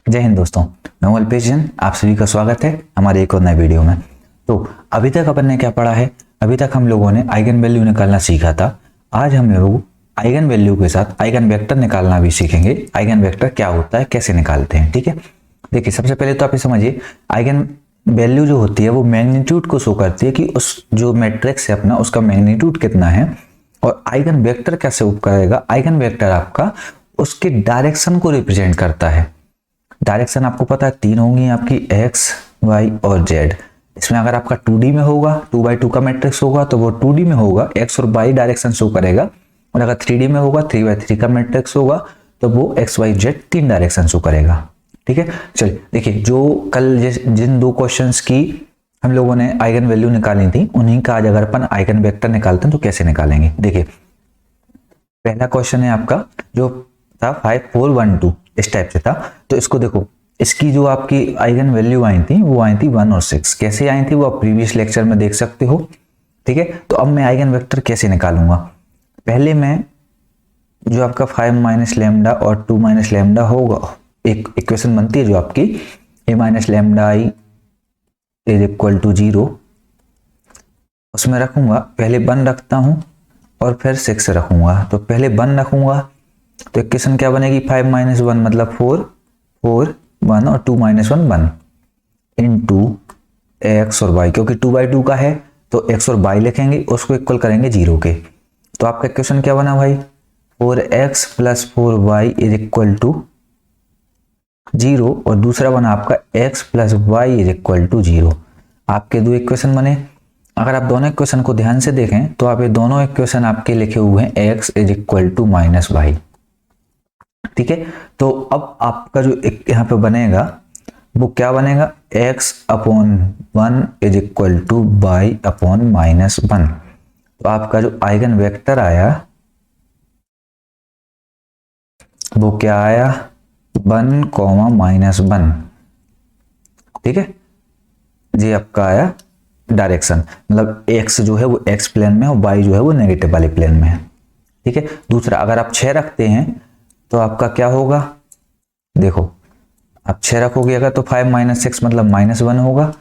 जय हिंद दोस्तों, मैं हूं अल्पेश जैन। आप सभी का स्वागत है हमारे एक और नए वीडियो में। तो अभी तक अपन ने क्या पढ़ा है? अभी तक हम लोगों ने आइगन वैल्यू निकालना सीखा था। आज हम लोग आइगन वैल्यू के साथ आइगन वेक्टर निकालना भी सीखेंगे। आइगन वेक्टर क्या होता है, कैसे निकालते हैं, ठीक है। देखिए, सबसे पहले तो आप ये समझिए, आइगन वैल्यू जो होती है वो मैग्नीट्यूड को शो करती है कि उस जो मैट्रिक्स है अपना, उसका मैग्नीट्यूड कितना है। और आइगन वेक्टर कैसे उपयोग करेगा? आइगन वेक्टर आपका उसके डायरेक्शन को रिप्रेजेंट करता है। डायरेक्शन आपको पता है तीन होंगी आपकी, एक्स, वाई और जेड। इसमें अगर आपका 2D में होगा, 2x2 का मैट्रिक्स होगा तो वो 2D में होगा, एक्स और वाई डायरेक्शन शो करेगा। और अगर 3D में होगा, 3x3 का मैट्रिक्स होगा तो वो एक्स वाई जेड तीन डायरेक्शन शो करेगा, ठीक है। चलिए देखिए, जो कल जिन दो क्वेश्चंस की हम लोगों ने आइगन वैल्यू निकाली थी, उन्हीं का आज अगर अपन आइगन वेक्टर निकालते हैं तो कैसे निकालेंगे। देखिए, पहला क्वेश्चन है आपका जो था 5 4 1 2, इस टाइप से था। तो इसको देखो, इसकी जो आपकी आइगन वैल्यू आई थी वो आई थी 1 और 6। कैसे आई थी वो आप प्रीवियस लेक्चर में देख सकते हो, ठीक है। तो अब मैं आइगन वेक्टर कैसे निकालूंगा? पहले मैं जो आपका 5 माइनस लैम्डा और 2 माइनस लैम्डा होगा, एक इक्वेशन बनती है जो आपकी A minus lambda I is equal to 0, उसमें रखूंगा। पहले 1 रखता हूं और फिर 6 रखूंगा। तो पहले 1 रखूंगा तो इक्वेशन क्या बनेगी? 5 माइनस 1 मतलब 4, 4 1 और 2 माइनस 1 1 इंटू एक्स और वाई, क्योंकि 2/2 का है तो एक्स और वाई लिखेंगे, उसको इक्वल करेंगे 0 के। तो आपका इक्वेशन क्या बना भाई? 4x plus 4y is equal to 0 और दूसरा बना आपका x plus y is equal to 0। आपके दो इक्वेशन बने। अगर आप दोनों इक्वेशन को ध्यान से देखें तो आप ये दोनों इक्वेशन आपके लिखे हुए हैं x is equal to minus y, ठीक है। तो अब आपका जो यहाँ पे बनेगा वो क्या बनेगा? x upon 1 is equal to y upon minus 1। तो आपका जो आइगन वेक्टर आया वो क्या आया? 1 कॉमा माइनस 1, ठीक है। ये आपका आया डायरेक्शन, मतलब x जो है वो x प्लेन में और y जो है वो नेगेटिव वाले प्लेन में है, ठीक है। दूसरा, अगर आप 6 रखते हैं तो आपका क्या होगा? देखो, आप 6 रखोगे अगर तो 5 माइनस 6 मतलब माइनस 1 होगा,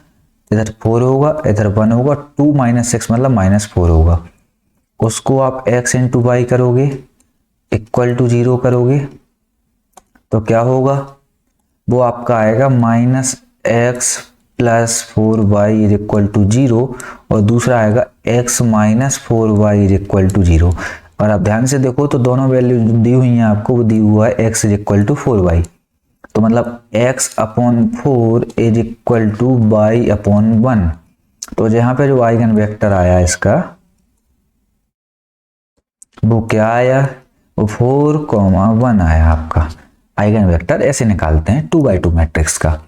इधर 4 होगा, इधर 1 होगा, 2 माइनस 6 मतलब माइनस 4 होगा। उसको आप x इंटू वाई करोगे, इक्वल टू 0 करोगे तो क्या होगा? वो आपका आएगा minus x plus 4y is equal to 0 और दूसरा आएगा x minus 4y is equal to 0। और आप ध्यान से देखो तो दोनों वैल्यू दी हुई हैं आपको, वो दी हुआ है x is equal to 4y, तो मतलब x upon 4 is equal to y upon 1। तो यहाँ पे जो आइगन वेक्टर आया इसका वो क्या आया? वो 4,1 आया आपका। आइगन वेक्टर ऐसे निकालते हैं 2x2 मैट्रिक्स का।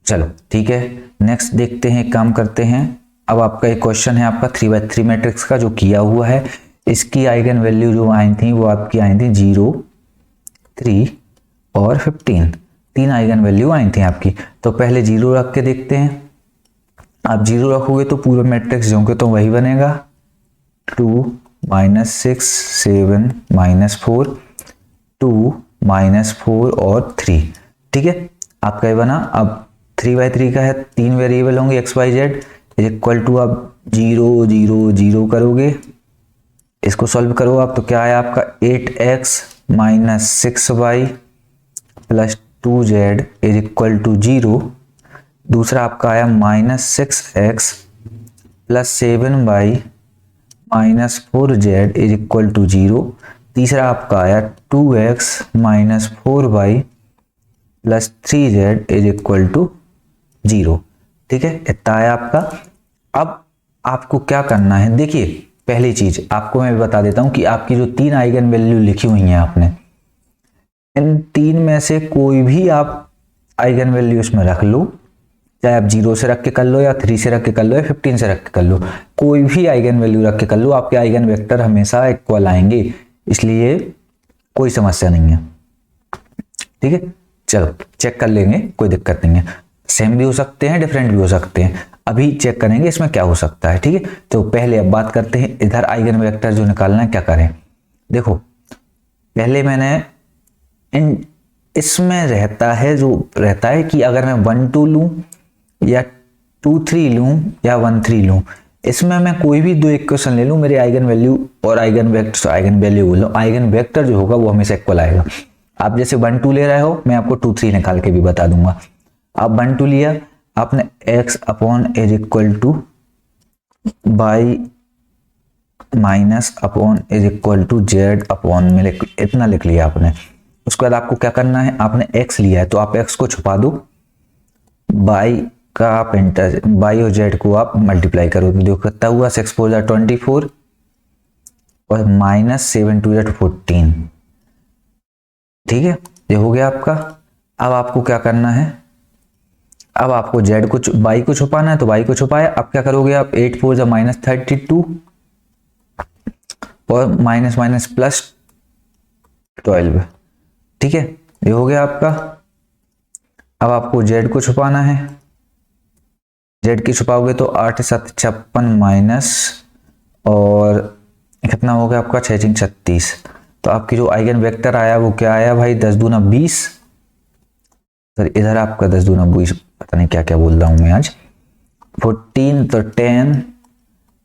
चलो ठीक है, नेक्स्ट देखते हैं, काम करते हैं। अब आपका एक क्वेश्चन है आपका 3x3 मैट्रिक्स का जो किया हुआ है। इसकी आइगन वैल्यू जो आई थी वो आपकी आई थी 0, 3 और 15। तीन आइगन वैल्यू आई थी आपकी। तो पहले 0 रख के देखते हैं। आप 0 रखोगे तो पूरा मैट्रिक्स जो तो वही बनेगा, 2 माइनस 6 7 माइनस 4 2 माइनस 4 और 3, ठीक है। आपका ये बना। अब 3x3 का है, तीन वेरिएबल होंगे x y z is equal to आप 0 0 0 करोगे, इसको सॉल्व करो आप तो क्या आया आपका? 8x minus 6y plus 2z is equal to 0। दूसरा आपका आया minus 6x plus 7y minus 4z is equal to 0। तीसरा आपका आया 2x minus 4y plus 3z is equal to 0, ठीक है। इतना आया आपका। अब आपको क्या करना है? देखिए, पहली चीज आपको मैं बता देता हूं कि आपकी जो तीन आइगन वैल्यू लिखी हुई हैं आपने, इन तीन में से कोई भी आप आइगन वैल्यू इसमें रख लो, चाहे आप 0 से रख के कर लो या 3 से रख के कर लो या 15 से रख के कर लो, कोई भी आइगन वैल्यू रख के कर लो, आपके आइगन वेक्टर हमेशा इक्वल आएंगे, इसलिए कोई समस्या नहीं है, ठीक है। चलो चेक कर लेंगे, कोई दिक्कत नहीं है। सेम भी हो सकते हैं, डिफरेंट भी हो सकते हैं। अभी चेक करेंगे इसमें क्या हो सकता है, ठीक है। तो पहले अब बात करते हैं इधर आइगन वेक्टर जो निकालना है क्या करें। देखो, पहले मैंने इन इसमें रहता है कि अगर मैं 1 2 लूं या 2 3 लूं या 1 3 लूं, इसमें मैं कोई भी दो इक्वेशन ले लूं, मेरे आइगन वैल्यू और आइगन वेक्टर, आइगन वैल्यू बोल रहा हूं, आइगन वेक्टर जो होगा वो हमेशा इक्वल आएगा। आप जैसे 1 2 ले रहे हो, मैं आपको 2 3 निकाल के भी बता दूंगा। आप 1 2 लिया आपने, x upon is equal to by minus upon is equal to z upon में इतना लिख लिया आपने। उसके बाद आपको क्या करना है, आपने x लिया है तो आप x को छुपा दो, बाई का आप इंटर, बाई और जेड को आप मल्टीप्लाई करो तो देखो कितना हुआ, 6 4 जा 24 और माइनस 7 2 जा 14। ठीक है, ये हो गया आपका। अब आपको क्या करना है, अब आपको जेड को बाई को छुपाना है तो बाई को छुपाया। अब क्या करोगे आप, 8 4 जा माइनस 32 और माइनस माइनस प्लस 12। ठीक है, ये हो गया आपका। अब आपको जेड को छुपाना है, जेड की छुपाओगे तो 8 7 56 माइनस और कितना हो गया आपका 6 6 36। तो आपकी जो आइगन वेक्टर आया वो क्या आया भाई, 10 दूना 20। सर इधर आपका 10 दूना 20, पता नहीं क्या क्या बोल रहा हूं मैं आज। 14 तो 10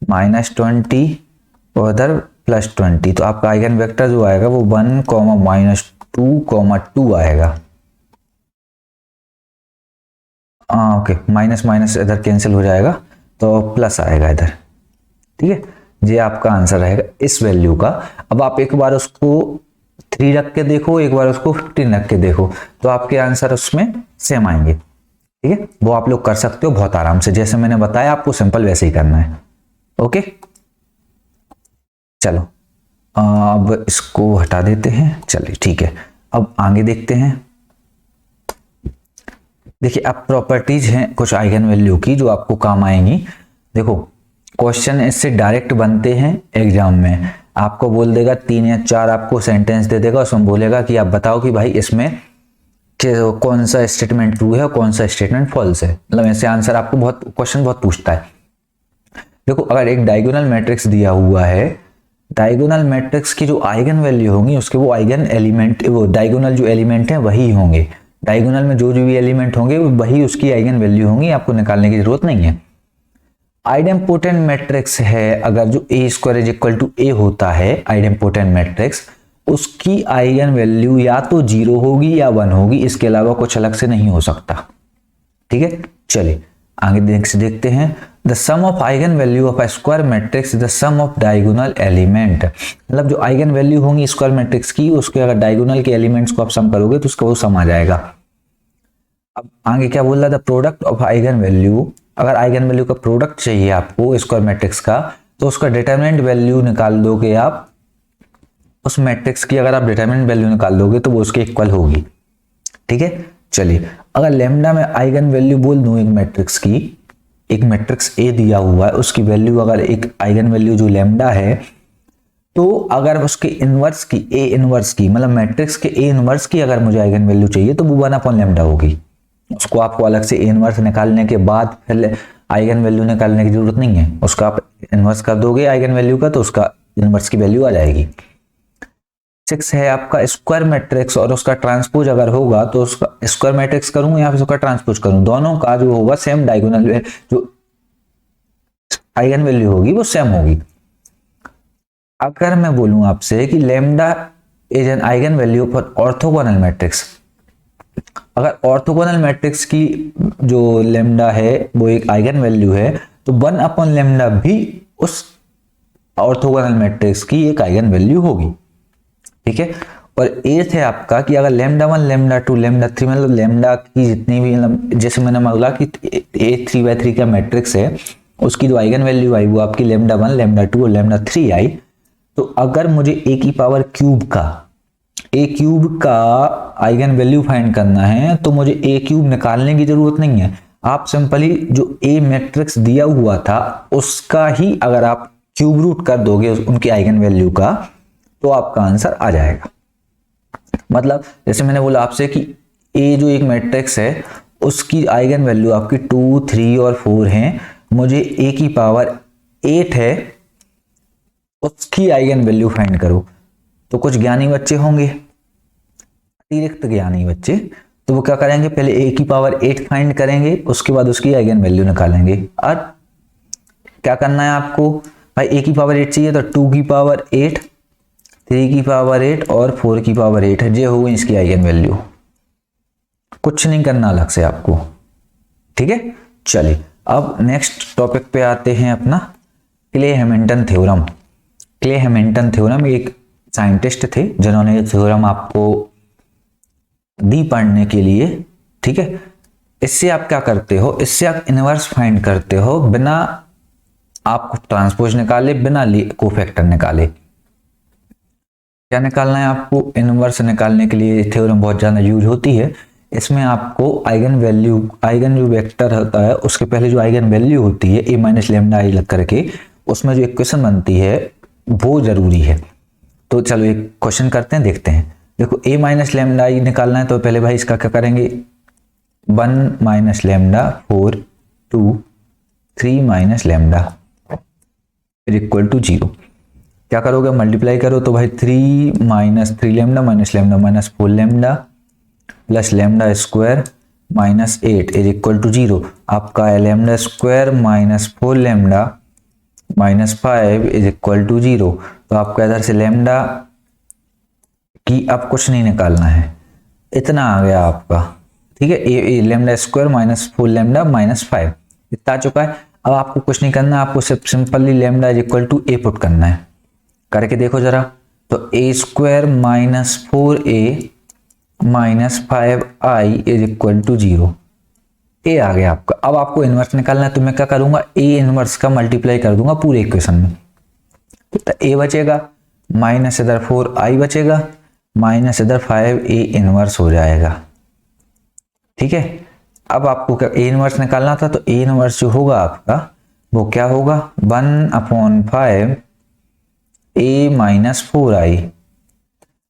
माइनस 20 और इधर प्लस 20। तो आपका आइगन वेक्टर जो आएगा वो 1 माइनस 2 आएगा। ओके, माइनस माइनस इधर कैंसिल हो जाएगा तो प्लस आएगा इधर। ठीक है, ये आपका आंसर रहेगा इस वैल्यू का। अब आप एक बार उसको 3 रख के देखो, एक बार उसको 15 रख के देखो, तो आपके आंसर उसमें सेम आएंगे। ठीक है, वो आप लोग कर सकते हो बहुत आराम से, जैसे मैंने बताया आपको सिंपल वैसे ही करना है। ओके चलो अब इसको हटा देते हैं। चलिए ठीक है, अब आगे देखते हैं। देखिए अब प्रॉपर्टीज हैं कुछ आइगन वैल्यू की जो आपको काम आएंगी। देखो क्वेश्चन इससे डायरेक्ट बनते हैं एग्जाम में, आपको बोल देगा 3 या 4 आपको सेंटेंस दे देगा, उसमें बोलेगा कि आप बताओ कि भाई इसमें कौन सा स्टेटमेंट ट्रू है और कौन सा स्टेटमेंट फॉल्स है। मतलब ऐसे आंसर आपको क्वेश्चन बहुत पूछता है। देखो अगर एक डायगोनल मैट्रिक्स दिया हुआ है, डायगोनल मैट्रिक्स की जो आइगन वैल्यू होंगी उसके वो आइगन एलिमेंट, वो डायगोनल जो एलिमेंट है वही होंगे। डायगोनल में जो भी एलिमेंट होंगे वही उसकी आइगन वैल्यू होंगी, आपको निकालने की जरूरत नहीं है। आइडेम्पोटेंट मैट्रिक्स है, अगर जो ए स्क्वायर इज इक्वल टू ए होता है आइडेम्पोटेंट मैट्रिक्स, उसकी आइगन वैल्यू या तो 0 होगी या 1 होगी, इसके अलावा कुछ अलग से नहीं हो सकता। ठीक है, चलिए आगे देखते हैं। The sum of eigen value of a square matrix the sum of diagonal element. मतलब जो आइगन वैल्यू होंगी स्क्वायर मैट्रिक्स की, उसके अगर डायगोनल के एलिमेंट्स को आप सम करोगे तो उसका वो सम आ जाएगा। अब आगे क्या बोल रहा था, प्रोडक्ट ऑफ आइगन वैल्यू। अगर आइगन वैल्यू का प्रोडक्ट चाहिए आपको स्क्वायर मैट्रिक्स का, तो उसका डिटरमिनेंट वैल्यू निकाल दोगे आप उस मैट्रिक्स की। अगर आप डिटरमिनेंट वैल्यू निकाल दोगे तो वो उसके इक्वल होगी। ठीक है, चलिए अगर लैम्डा में आइगन वैल्यू बोल दूं एक मैट्रिक्स की, एक मैट्रिक्स ए दिया हुआ है उसकी वैल्यू अगर एक आइगन वैल्यू जो लैम्डा है, तो अगर उसके इनवर्स की ए इनवर्स की, मतलब मैट्रिक्स के ए इनवर्स की अगर मुझे आइगन वैल्यू चाहिए तो वो 1/λ होगी। उसको आपको अलग से ए इनवर्स निकालने के बाद फिर आइगन वैल्यू निकालने की जरूरत नहीं है, उसका आप इनवर्स कर दोगे आइगन वैल्यू का तो उसका इनवर्स की वैल्यू आ जाएगी। 6 है आपका स्क्वायर मैट्रिक्स और उसका ट्रांसपोज अगर होगा तो उसका स्क्वायर मैट्रिक्स करूं या फिर उसका ट्रांसपोज करूं, दोनों का जो होगा सेम डायगोनल, जो आइगन वैल्यू होगी वो सेम होगी। अगर मैं बोलूं आपसे कि lambda is an eigen value for orthogonal matrix, अगर ऑर्थोगोनल मैट्रिक्स की जो लैम्डा है वो एक आइगन वैल्यू है, तो 1/λ भी उस ऑर्थोगोनल मैट्रिक्स की एक आइगन वैल्यू होगी। ठीक है, और एथ है आपका कि अगर λ1 λ2 λ3, मतलब लैम्डा की जितनी भी, मतलब जैसे मैंने बोला कि ए 3/3 का मैट्रिक्स है, उसकी जो आइगन वैल्यू आई वो आपकी λ1 λ2 और λ3 आई। तो अगर मुझे ए की पावर क्यूब का आइगन वैल्यू फाइंड करना है तो मुझे ए क्यूब निकालने की जरूरत नहीं है। आप सिंपली जो ए मैट्रिक्स दिया हुआ था उसका ही अगर आप क्यूब रूट कर दोगे उनकी आइगन वैल्यू का, तो आपका आंसर आ जाएगा। मतलब जैसे मैंने बोला आपसे कि ए जो एक मैट्रिक्स है उसकी आइगन वैल्यू आपकी 2 3 और 4 हैं, मुझे ए की पावर 8 है उसकी आइगन वैल्यू फाइंड करो। तो कुछ ज्ञानी बच्चे होंगे अतिरिक्त ज्ञानी बच्चे, तो वो क्या करेंगे, पहले a की पावर 8 फाइंड करेंगे, उसके बाद उसकी आइगन वैल्यू निकालेंगे। और क्या करना है आपको भाई, a की पावर 8 चाहिए तो 2 की पावर 8, 3 की पावर 8 और 4 की पावर 8 है, ये हो गई इसकी आइगन वैल्यू। कुछ नहीं करना अलग से आपको, ठीक है। चलिए अब नेक्स्ट टॉपिक पे आते हैं अपना, clay Hamilton theorem. Clay Hamilton theorem एक साइंटिस्ट थे जिन्होंने ये थ्योरम आपको दी पढ़ने के लिए, ठीक है। इससे आप क्या करते हो, इससे आप इनवर्स फाइंड करते हो बिना आपको ट्रांसपोज निकाले, बिना कोफैक्टर निकाले। क्या निकालना है आपको, इनवर्स निकालने के लिए थ्योरम बहुत ज्यादा यूज होती है। इसमें आपको आइगन वैल्यू, आइगन जो वेक्टर होता है उसके पहले जो आइगन वैल्यू होती है a माइनस लेमडा आई लग करके, उसमें जो इक्वेशन बनती है वो जरूरी है। तो चलो एक क्वेश्चन करते हैं, देखते हैं। देखो a माइनस लेमडा आई निकालना है तो पहले भाई इसका क्या करेंगे, 1 minus lambda 4 2 3 minus lambda equal to 0। क्या करोगे, मल्टीप्लाई करो तो भाई 3 minus 3 lambda minus lambda minus 4 lambda plus lambda square minus 8 is equal to 0। आपका है lambda square minus 4 lambda minus 5 is equal to 0। तो आपका इधर से लेमडा की अब कुछ नहीं निकालना है, इतना आ गया आपका, ठीक है। A lambda square minus 4 lambda minus 5 इतना आ चुका है। अब आपको कुछ नहीं करना, आपको सिर्फ simply lambda is equal to A put करना है। करके देखो जरा, तो A square minus 4a minus 5i is equal to 0, A आ गया आपका। अब आपको इनवर्स निकालना है तो मैं क्या करूंगा, ए इनवर्स का मल्टीप्लाई कर दूंगा पूरे इक्वेशन में, तो ए बचेगा माइनस इधर 4i बचेगा माइनस इधर 5a इनवर्स हो जाएगा, ठीक है। अब आपको क्या ए इनवर्स निकालना था, तो ए इनवर्स जो होगा आपका वो क्या होगा, 1/5 a माइनस 4i।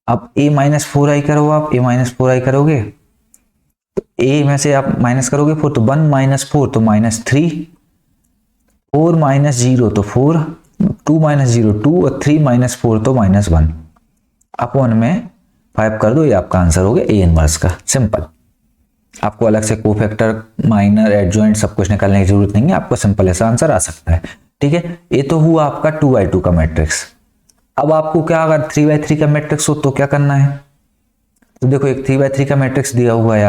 अब a माइनस 4i करो, आप a माइनस 4i करोगे तो a में से आप माइनस करोगे 4, तो 1 माइनस 4 तो माइनस 3, 4 माइनस 0 तो 4, 2 माइनस 0 2 और 3 माइनस 4 तो माइनस 1 अपॉन में 5 कर दो, ये आपका आंसर हो गया ए इनवर्स का। सिंपल, आपको अलग से कोफैक्टर माइनर एडजॉइंट सब कुछ निकालने की जरूरत नहीं है, आपको सिंपल ऐसा आंसर आ सकता है, ठीक है। ये तो हुआ आपका 2x2 का मैट्रिक्स। अब आपको क्या, अगर 3x3 का मैट्रिक्स हो तो क्या करना है, तो देखो एक 3x3 का मैट्रिक्स दिया हुआ है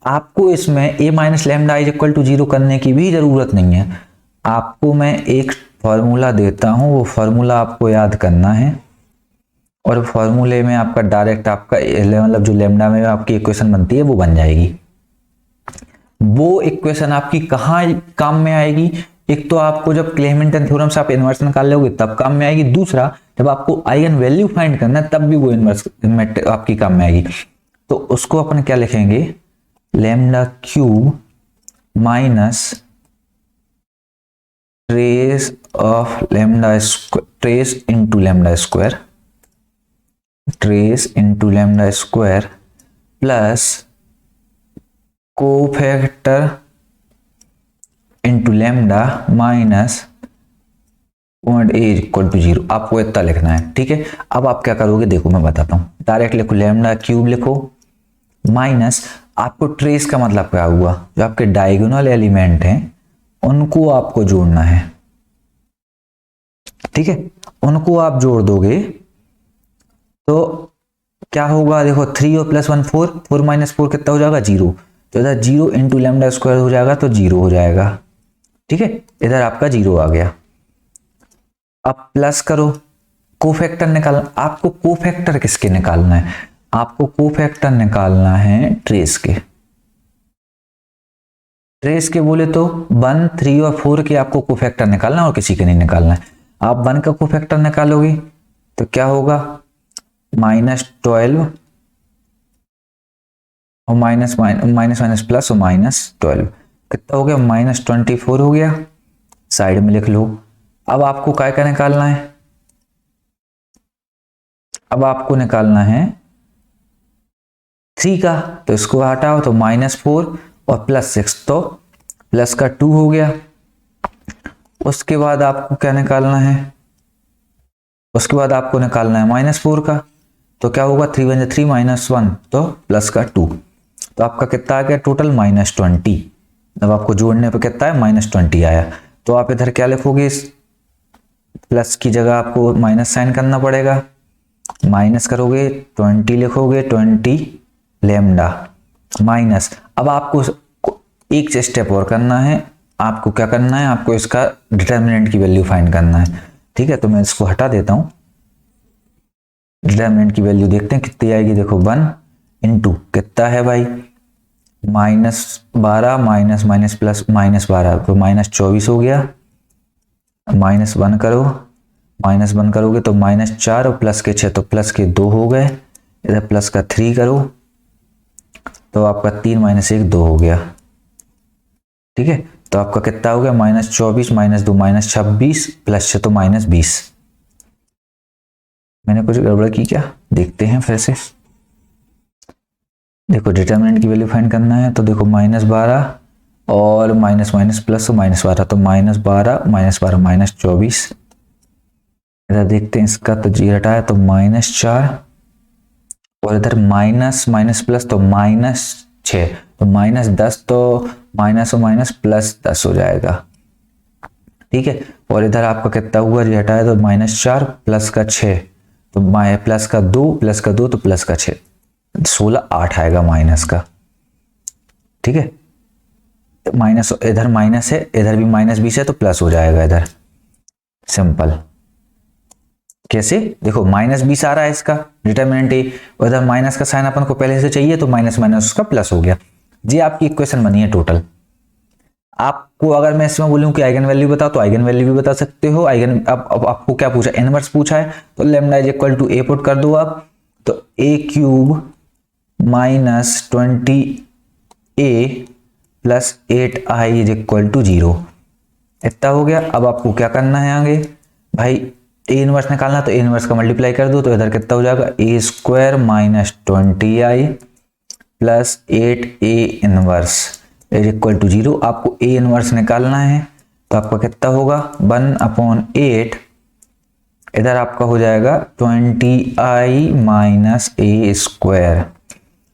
आपको इसमें a minus lambda is equal to 0 करने की भी जरूरत नहीं है। आपको मैं एक फॉर्मूला देता हूं, वो फॉर्मूला आपको याद करना है, और फॉर्मूले में आपका डायरेक्ट आपका मतलब जो लेमडा में आपकी इक्वेशन बनती है वो बन जाएगी। वो इक्वेशन आपकी कहाँ काम में आएगी, एक तो आपको जब क्ले हैमिल्टन थ्योरम से आप इनवर्स निकाल लोगे तब काम में आएगी, दूसरा जब आपको आइगन वैल्यू फाइंड करना है तब भी वो इनवर्स आपकी काम में आएगी। तो उसको अपन क्या लिखेंगे, lambda cube minus trace of lambda trace into lambda square, trace into lambda square plus cofactor into lambda minus point A equal to 0। आपको इतना लिखना है, ठीक है। अब आप क्या करोगे, देखो मैं बताता हूं, डायरेक्ट लिखो लेमडा क्यूब लिखो माइनस, आपको ट्रेस का मतलब क्या हुआ, जो आपके डायगोनल एलिमेंट हैं उनको आपको जोड़ना है, ठीक है। उनको आप जोड़ दोगे तो क्या होगा, देखो 3 और प्लस 1 4, 4 माइनस 4 कितना हो जाएगा 0, तो इधर 0 इंटू लेमडा स्क्वायर हो जाएगा तो 0 हो जाएगा, ठीक है। इधर आपका 0 आ गया। अब प्लस करो, कोफैक्टर निकालना, आपको कोफैक्टर किसके निकालना है, आपको कोफैक्टर निकालना है ट्रेस के। ट्रेस के बोले तो 1 3 और 4 के आपको कोफैक्टर निकालना है और किसी के नहीं निकालना है। आप 1 का कोफैक्टर निकालोगे तो क्या होगा, -12 और माइनस माइनस प्लस और -12 कितना हो गया, -24 हो गया, साइड में लिख लो। अब आपको काय का निकालना है, अब आपको निकालना है 3 का, तो इसको हटाओ तो -4 और +6 तो प्लस का 2 हो गया। उसके बाद आपको क्या निकालना है, उसके बाद आपको निकालना है -4 का, तो क्या होगा 3 × 3 -1 तो प्लस का 2, तो आपका कितना आ गया टोटल -20। जब आपको जोड़ने पे कितना है -20 आया, तो आप इधर क्या लिखोगे, इस प्लस की जगह आपको माइनस साइन करना पड़ेगा, माइनस करोगे 20 लिखोगे 20 लैम्डा माइनस। अब आपको एक स्टेप और करना है, आपको क्या करना है, आपको इसका डिटर्मिनेंट की वैल्यू फाइंड करना है। ठीक है, तो मैं इसको हटा देता हूं, डिटर्मिनेंट की वैल्यू देखते हैं कितनी आएगी। देखो 1 × कितना है भाई -12 माइनस माइनस प्लस -12 तो -24 हो गया, -1 करो, -1 करोगे तो -4 और प्लस के 6 तो प्लस के 2 हो गए, इधर प्लस का 3 करो तो आपका 3 - 1 2 हो गया। ठीक है, तो आपका कितना हो गया -24 -2 -26 प्लस 6 तो -20। मैंने कुछ गड़बड़ की क्या, देखते हैं फिर से। देखो डिटर्मिनेंट की वैल्यू फाइंड करना है, तो देखो -12 और माइनस माइनस प्लस -12 तो -12 -12 -24। इधर देखते हैं इसका तो जी हटाया तो -4 और इधर माइनस माइनस प्लस तो -6 तो -10 तो माइनस और माइनस +10 हो जाएगा। ठीक है, और इधर आपका कितना हुआ जी हटाया तो -4 प्लस का 6 तो प्लस का 2 तो प्लस का 6 16 8 आएगा माइनस का। ठीक है, माइनस इधर माइनस है, इधर भी -20 है तो प्लस हो जाएगा इधर, सिंपल। कैसे, देखो -20 आ रहा है इसका डिटर्मिनेंट ए, और इधर माइनस का साइन अपन को पहले से चाहिए तो माइनस माइनस उसका प्लस हो गया। जी आपकी इक्वेशन बनी है टोटल। आपको अगर मैं इसमें बोलूं कि आइगन वैल्यू बताओ तो आइगन वैल्यू भी बता सकते हो। आइगन अब आपको क्या पूछा, इनवर्स पूछा है तो lambda is equal to A put कर दो आप, तो a³ -20a + 8i is equal to 0 इतना हो गया। अब आपको क्या करना है आगे भाई, ए इनवर्स निकालना, तो ए इनवर्स का मल्टीप्लाई कर दो तो इधर कितना हो जाएगा a² -20i + 8a inverse is equal to 0। आपको ए इनवर्स निकालना है तो आपका कितना होगा 1/8, इधर आपका हो जाएगा 20i - a²।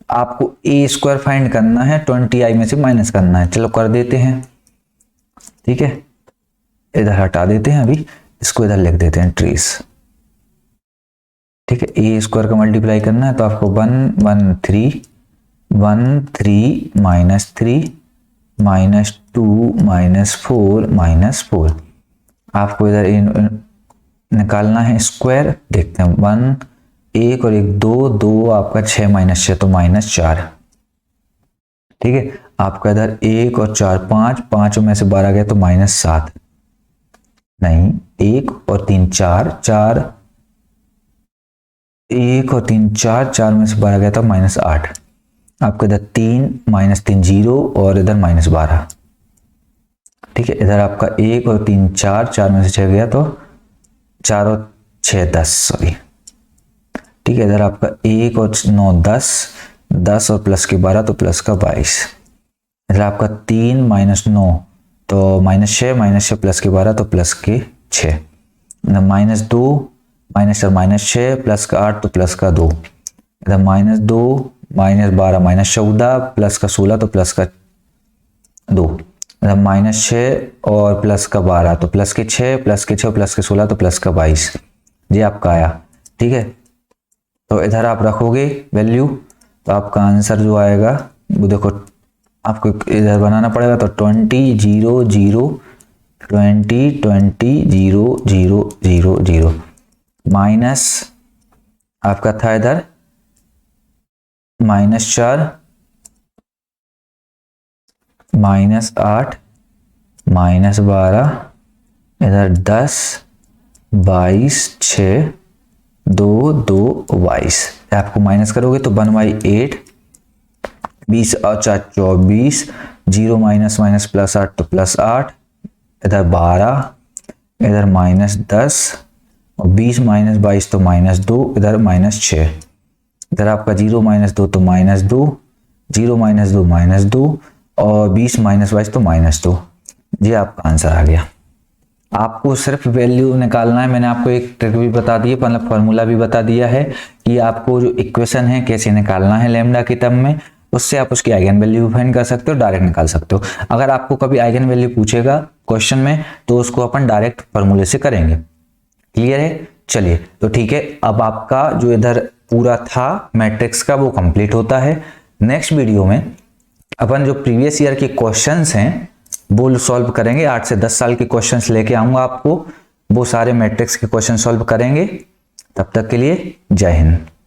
आपको a² फाइंड करना है, 20i में से माइनस करना है। चलो कर देते हैं। ठीक है, इधर हटा देते हैं, अभी इसको इधर लिख देते हैं ट्रेस। ठीक है, a² का मल्टीप्लाई करना है तो आपको 1 1 3 -3 -2 -4 -4 आपको इधर निकालना है स्क्वायर। देखते हैं 1 1 और 1 2 2 आपका 6 -6 तो -4। ठीक है, आपका इधर 1 और 4 5 5 में से 12 गया तो -7, नहीं 1 और 3 4 4 1 और 3 4 4 में से 12 गया तो -8। आपको इधर 3 -3 0 और इधर -12। ठीक है, इधर आपका 1 और 3 4 4 में से 6 गया तो 4 और 6 10 सॉरी। ठीक है, इधर आपका 1 और 9 10 10 और प्लस के 12 तो प्लस का 22। इधर आपका 3 -9 तो -6 प्लस के 12 तो प्लस के 6। इधर -2 -6 प्लस का 8 तो प्लस का 2। इधर -2 -12 -14 प्लस का 16 तो प्लस का 2। इधर -6 और प्लस का 12 तो प्लस के 6 प्लस के 6 प्लस के 16 तो प्लस का 22। ये आपका आया। ठीक है, तो इधर आप रखोगे वैल्यू तो आपका आंसर जो आएगा वो देखो, आपको इधर बनाना पड़ेगा तो 20 0 0 20 20 0 0 0 0 माइनस आपका था इधर -4 -8 -12 इधर 10 22 6 2 2 22। आपको माइनस करोगे तो 1/8 20 और 4 24 0 माइनस प्लस 8 तो +8 इधर 12 इधर -10 और 20 -22 तो -2 इधर -6। इधर आपका 0 -2 तो -2 0 -2 -2 और 20 -22 तो -2। ये आपका आंसर आ गया। आपको सिर्फ वैल्यू निकालना है। मैंने आपको एक ट्रिक भी बता दी है, मतलब फॉर्मूला भी बता दिया है कि आपको जो इक्वेशन है कैसे निकालना है लैम्डा की टर्म में, उससे आप उसकी आइगन वैल्यू फाइंड कर सकते हो, डायरेक्ट निकाल सकते हो। अगर आपको कभी आइगन वैल्यू पूछेगा क्वेश्चन में तो उसको अपन डायरेक्ट फॉर्मूले से करेंगे। क्लियर है? चलिए तो ठीक है, अब आपका जो इधर पूरा था मैट्रिक्स का वो कंप्लीट होता है। नेक्स्ट वीडियो में अपन जो प्रीवियस ईयर के क्वेश्चंस हैं वो सॉल्व करेंगे। 8 से 10 साल के क्वेश्चंस लेके आऊंगा आपको, वो सारे मैट्रिक्स के क्वेश्चन सॉल्व करेंगे। तब तक के लिए जय हिंद।